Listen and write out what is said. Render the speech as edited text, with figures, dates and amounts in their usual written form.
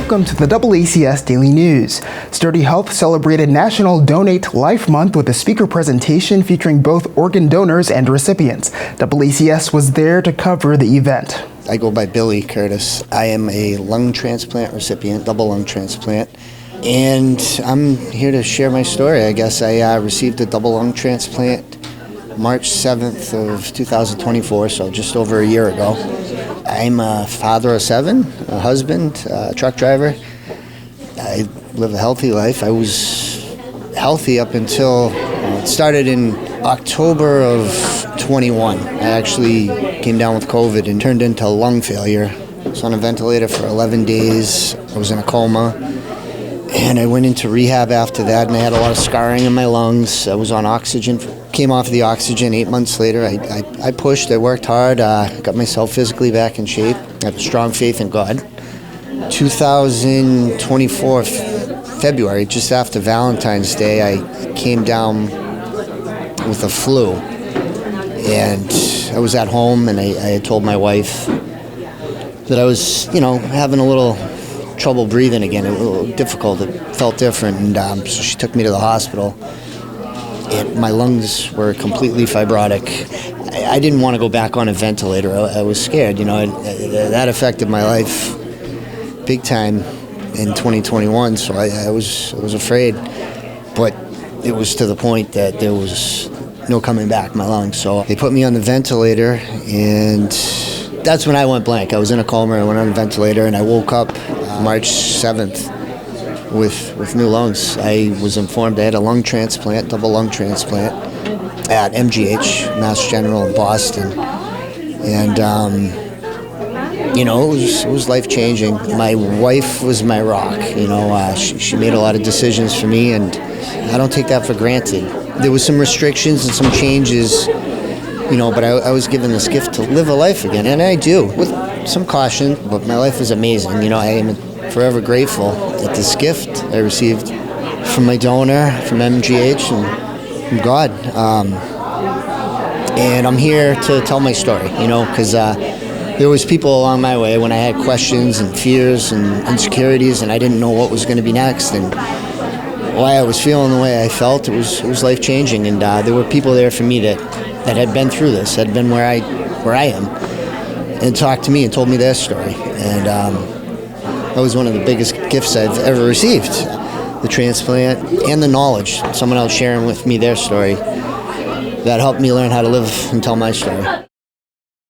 Welcome to the AACS Daily News. Sturdy Health celebrated National Donate Life Month with a speaker presentation featuring both organ donors and recipients. AACS was there to cover the event. I go by Billy Curtis. I am a lung transplant recipient, double lung transplant, and I'm here to share my story. I guess I received a double lung transplant March 7th of 2024, so just over a year ago. I'm a father of 7, a husband, a truck driver. I live a healthy life. I was healthy up until it started in October of 21. I actually came down with COVID and turned into lung failure. I was on a ventilator for 11 days. I was in a coma. And I went into rehab after that, and I had a lot of scarring in my lungs. I was on oxygen, came off the oxygen 8 months later. I pushed, I worked hard, got myself physically back in shape. I have a strong faith in God. 2024, February, just after Valentine's Day, I came down with a flu. And I was at home, and I had told my wife that I was, having a little trouble breathing again, a little difficult. It felt different, and so she took me to the hospital. And my lungs were completely fibrotic. I didn't want to go back on a ventilator. I was scared. That affected my life big time in 2021. So I was afraid, but it was to the point that there was no coming back. My lungs. So they put me on the ventilator, and that's when I went blank. I was in a coma. I went on a ventilator, and I woke up March 7th with new lungs. I was informed I had a lung transplant, double lung transplant, at MGH, Mass General in Boston. And, it was life-changing. My wife was my rock. She made a lot of decisions for me, and I don't take that for granted. There was some restrictions and some changes, but I was given this gift to live a life again, and I do, with some caution, but my life is amazing. I am forever grateful that this gift I received from my donor, from MGH, and from God. And I'm here to tell my story, because there was people along my way when I had questions and fears and insecurities, and I didn't know what was going to be next, and why I was feeling the way I felt. It was life-changing, and there were people there for me that had been through this, had been where I am, and talked to me and told me their story. And that was one of the biggest gifts I've ever received, the transplant and the knowledge, someone else sharing with me their story, that helped me learn how to live and tell my story.